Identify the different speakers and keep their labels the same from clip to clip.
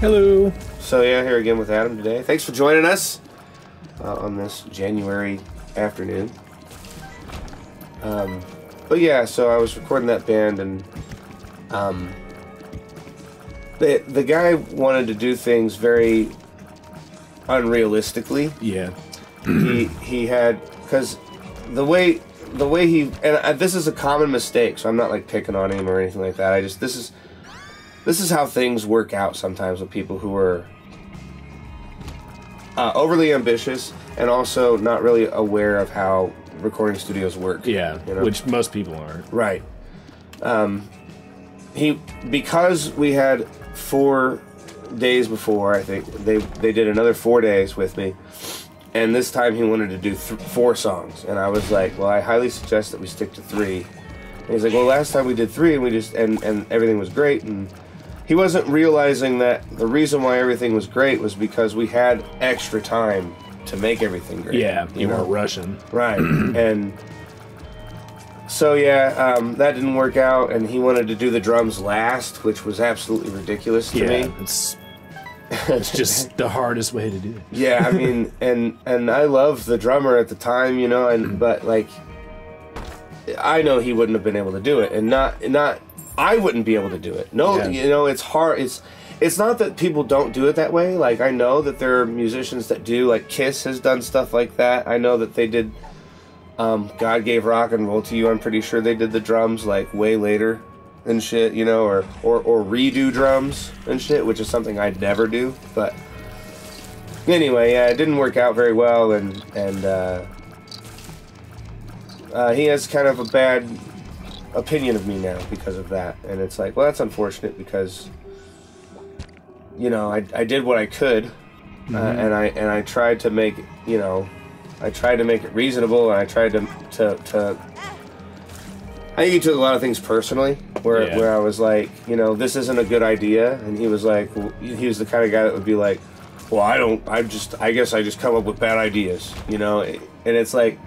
Speaker 1: Hello.
Speaker 2: So yeah, here again with Adam today. Thanks for joining us on this January afternoon. But yeah, so I was recording that band, and the guy wanted to do things very unrealistically.
Speaker 1: Yeah.
Speaker 2: he had, because the way he, and this is a common mistake, so I'm not like picking on him or anything like that. This is how things work out sometimes with people who are overly ambitious and also not really aware of how recording studios work.
Speaker 1: Yeah, you know? Which most people aren't.
Speaker 2: Right. Because we had 4 days before, I think, they did another 4 days with me, and this time he wanted to do 4 songs, and I was like, well, I highly suggest that we stick to 3. And he's like, well, last time we did 3 and we just and everything was great, and he wasn't realizing that the reason why everything was great was because we had extra time to make everything great.
Speaker 1: Yeah, you weren't rushing.
Speaker 2: Right. And so, yeah, that didn't work out, and he wanted to do the drums last, which was absolutely ridiculous to me.
Speaker 1: It's just the hardest way to do it.
Speaker 2: Yeah, I mean, and I loved the drummer at the time, you know, but like, I know he wouldn't have been able to do it, and not I wouldn't be able to do it. No, yeah. You know, it's hard. It's not that people don't do it that way. Like, I know that there are musicians that do. Like, Kiss has done stuff like that. I know that they did God Gave Rock and Roll to You. I'm pretty sure they did the drums, like, way later and shit, you know, or redo drums and shit, which is something I'd never do. But anyway, yeah, it didn't work out very well, and he has kind of a bad opinion of me now because of that, and it's like, well, that's unfortunate because, you know, I did what I could, and I tried to make, you know, I tried to make it reasonable, and I tried to I think he took a lot of things personally, where I was like, you know, this isn't a good idea, and he was like, well, he was the kind of guy that would be like, well, I guess I just come up with bad ideas, you know, and it's like,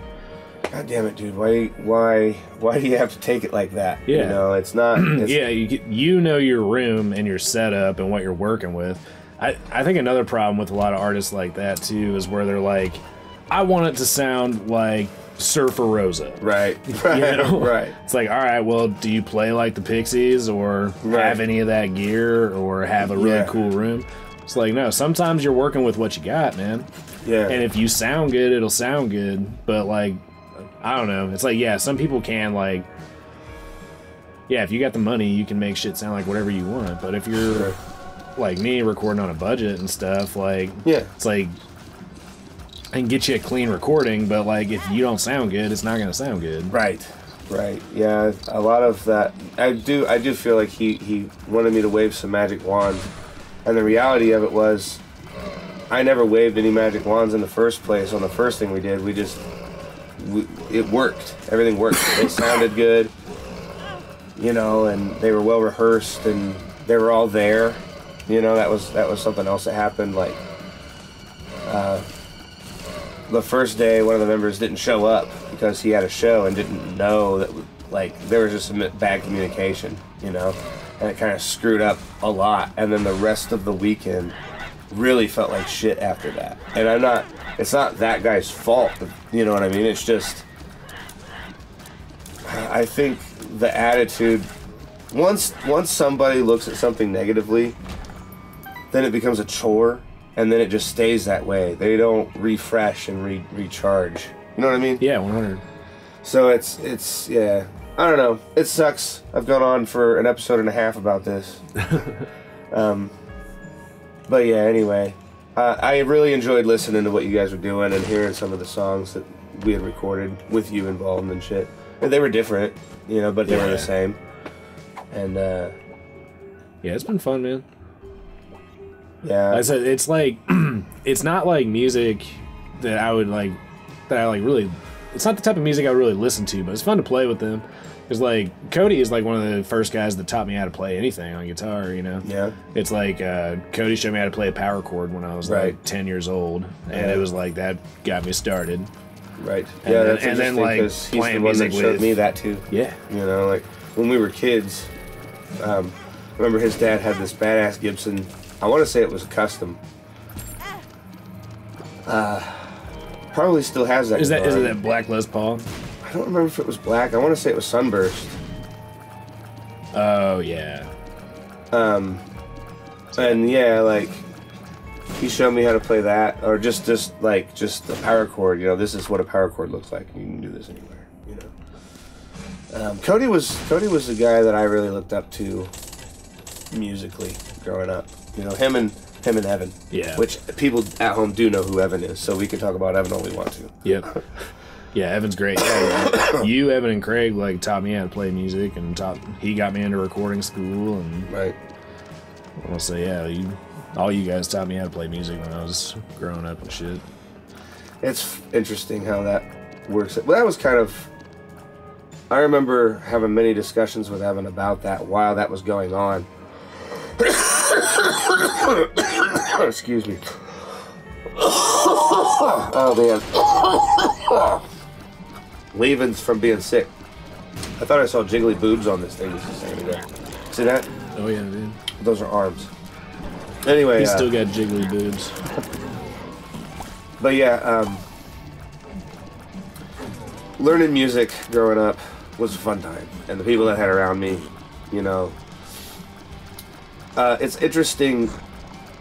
Speaker 2: God damn it, dude! Why do you have to take it like that?
Speaker 1: Yeah.
Speaker 2: You know, it's not. It's,
Speaker 1: yeah, you know your room and your setup and what you're working with. I think another problem with a lot of artists like that too is where they're like, I want it to sound like Surfer Rosa.
Speaker 2: Right.
Speaker 1: You know?
Speaker 2: Right.
Speaker 1: It's like, all right, well, do you play like the Pixies or have any of that gear or have a really cool room? It's like, no, sometimes you're working with what you got, man.
Speaker 2: Yeah.
Speaker 1: And if you sound good, it'll sound good. But like, I don't know. It's like, yeah, some people can, like, yeah, if you got the money, you can make shit sound like whatever you want. But if you're like me, recording on a budget and stuff, like, it's like, I can get you a clean recording, but like, if you don't sound good, it's not going to sound good.
Speaker 2: Right. Yeah, a lot of that. I do feel like he wanted me to wave some magic wands, and the reality of it was, I never waved any magic wands in the first place. On the first thing we did, it worked. Everything worked. It sounded good, you know, and they were well rehearsed, and they were all there. You know, that was something else that happened. Like, the first day, one of the members didn't show up because he had a show and didn't know that, like, there was just some bad communication, you know, and it kind of screwed up a lot. And then the rest of the weekend really felt like shit after that. And it's not that guy's fault, you know what I mean? It's just, I think the attitude, once somebody looks at something negatively, then it becomes a chore, and then it just stays that way. They don't refresh and recharge. You know what I mean?
Speaker 1: Yeah, 100.
Speaker 2: So it's yeah, I don't know. It sucks. I've gone on for an episode and a half about this. But yeah, anyway, I really enjoyed listening to what you guys were doing and hearing some of the songs that we had recorded with you involved and shit. And they were different, you know, but they were the same. And yeah,
Speaker 1: it's been fun, man.
Speaker 2: Yeah,
Speaker 1: like I said, it's like it's not like music that I really. It's not the type of music I really listen to, but it's fun to play with them. Because, like, Cody is, like, one of the first guys that taught me how to play anything on guitar, you know?
Speaker 2: Yeah.
Speaker 1: It's like, Cody showed me how to play a power chord when I was, like, 10 years old. And it was, like, that got me started.
Speaker 2: Right.
Speaker 1: And
Speaker 2: yeah,
Speaker 1: then,
Speaker 2: that's interesting because he's the one that showed me that, too.
Speaker 1: Yeah.
Speaker 2: You know, like, when we were kids, I remember his dad had this badass Gibson I want to say it was a custom. Probably still has that.
Speaker 1: Is it that black Les Paul?
Speaker 2: I don't remember if it was black. I want to say it was Sunburst.
Speaker 1: Oh yeah.
Speaker 2: And yeah, like he showed me how to play that, or just the power chord. You know, this is what a power chord looks like. You can do this anywhere. You know. Cody was the guy that I really looked up to musically growing up. You know, him and Evan.
Speaker 1: Yeah.
Speaker 2: Which people at home do know who Evan is, so we can talk about Evan all we want to.
Speaker 1: Yep. Yeah, Evan's great. You, Evan, and Craig like taught me how to play music, and he got me into recording school, and
Speaker 2: right.
Speaker 1: I'll say, yeah, all you guys taught me how to play music when I was growing up and shit.
Speaker 2: It's interesting how that works. Well, that was kind of. I remember having many discussions with Evan about that while that was going on. Excuse me. Oh man. Leaving from being sick. I thought I saw jiggly boobs on this thing just a second ago. See that?
Speaker 1: Oh yeah, dude.
Speaker 2: Those are arms. Anyway,
Speaker 1: he's still got jiggly boobs.
Speaker 2: But yeah, learning music growing up was a fun time, and the people that I had around me, you know, it's interesting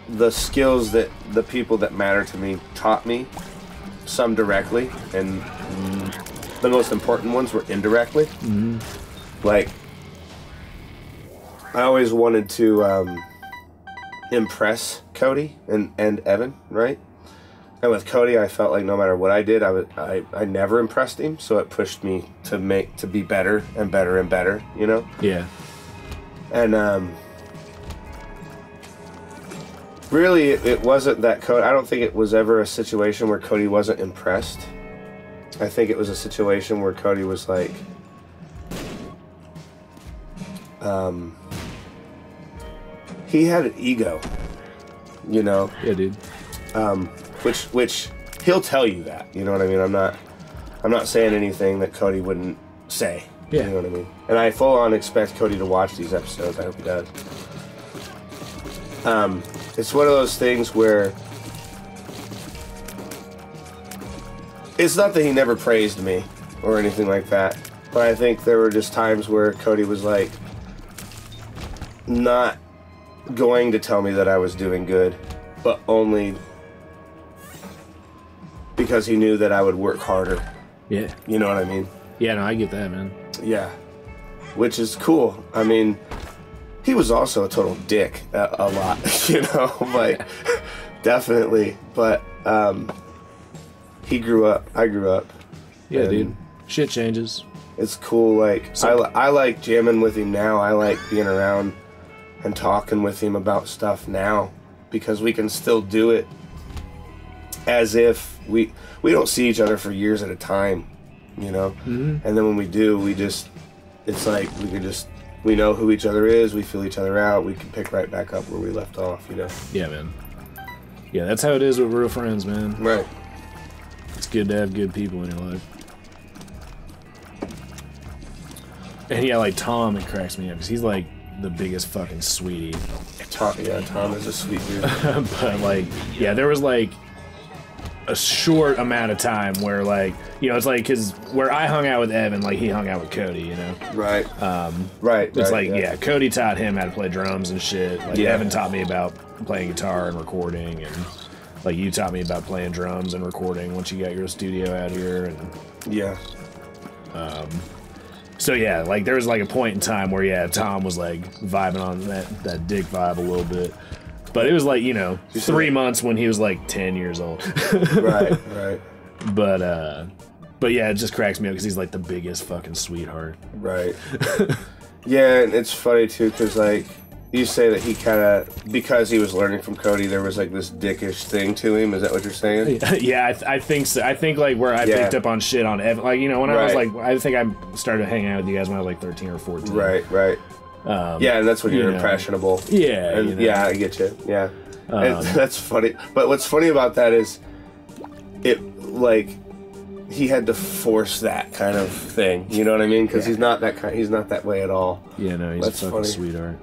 Speaker 2: the skills that the people that matter to me taught me, some directly, and the most important ones were indirectly.
Speaker 1: Mm-hmm.
Speaker 2: Like, I always wanted to impress Cody and Evan, right? And with Cody, I felt like no matter what I did, I never impressed him, so it pushed me to be better and better and better, you know?
Speaker 1: Yeah.
Speaker 2: And really, it wasn't that Cody. I don't think it was ever a situation where Cody wasn't impressed. I think it was a situation where Cody was like, he had an ego, you know.
Speaker 1: Yeah, dude.
Speaker 2: Which he'll tell you that. You know what I mean? I'm not saying anything that Cody wouldn't say.
Speaker 1: Yeah.
Speaker 2: You know what I mean? And I full on expect Cody to watch these episodes. I hope he does. It's one of those things where it's not that he never praised me or anything like that, but I think there were just times where Cody was like not going to tell me that I was doing good, but only because he knew that I would work harder.
Speaker 1: Yeah.
Speaker 2: You know what I mean?
Speaker 1: Yeah, no, I get that, man.
Speaker 2: Yeah. Which is cool. I mean, he was also a total dick a lot, you know? Like, definitely. But he grew up. I grew up.
Speaker 1: Yeah, dude. Shit changes.
Speaker 2: It's cool. Like, I like jamming with him now. I like being around and talking with him about stuff now because we can still do it as if we don't see each other for years at a time, you know?
Speaker 1: Mm-hmm.
Speaker 2: And then when we do, it's like we know who each other is, we feel each other out, we can pick right back up where we left off, you know?
Speaker 1: Yeah, man. Yeah, that's how it is with real friends, man.
Speaker 2: Right.
Speaker 1: It's good to have good people in your life. And yeah, like Tom, it cracks me up because he's like the biggest fucking sweetie.
Speaker 2: Tom is a sweet dude.
Speaker 1: But like, yeah, there was like a short amount of time where like, you know, it's like, cause where I hung out with Evan, like he hung out with Cody, you know?
Speaker 2: Right.
Speaker 1: Right. It's like, yeah, Cody taught him how to play drums and shit. Like Evan taught me about playing guitar and recording, and like you taught me about playing drums and recording once you got your studio out here. And
Speaker 2: yeah.
Speaker 1: So yeah, like there was like a point in time where yeah, Tom was like vibing on that dick vibe a little bit. But it was like, you know, 3 months when he was like 10 years old.
Speaker 2: Right.
Speaker 1: But yeah, it just cracks me up because he's like the biggest fucking sweetheart.
Speaker 2: Right. Yeah, and it's funny too because like you say that he kind of, because he was learning from Cody, there was like this dickish thing to him. Is that what you're saying?
Speaker 1: Yeah, I think so. I think like where I picked up on shit on Evan, like, you know, when I was like, I think I started hanging out with you guys when I was like 13 or 14.
Speaker 2: Right. Yeah, and that's when you're impressionable.
Speaker 1: Yeah.
Speaker 2: And, yeah, I get you. Yeah. That's funny. But what's funny about that is it, like, he had to force that kind of thing. You know what I mean? Because he's not that way at all.
Speaker 1: Yeah, no, he's a fucking sweetheart.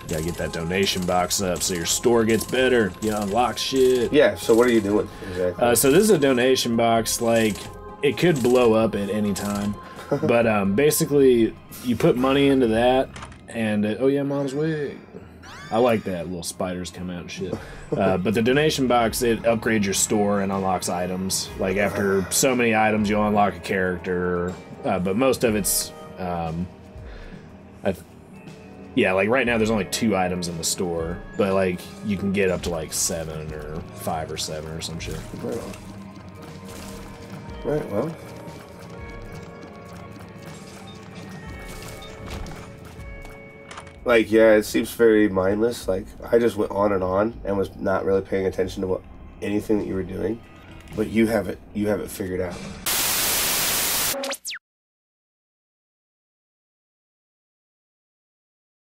Speaker 1: You gotta get that donation box up so your store gets better. You unlock shit.
Speaker 2: Yeah, so what are you doing exactly?
Speaker 1: So this is a donation box. Like, it could blow up at any time. But basically, you put money into that, and oh yeah, mom's wig. I like that. Little spiders come out and shit. But the donation box, it upgrades your store and unlocks items. Like, after so many items, you'll unlock a character. But most of it's... yeah, like right now there's only 2 items in the store. But, like, you can get up to, like, 7 or 5 or 7 or some shit.
Speaker 2: Right on. Right, well... Like, yeah, it seems very mindless. Like, I just went on and was not really paying attention to anything that you were doing. But you have it figured out.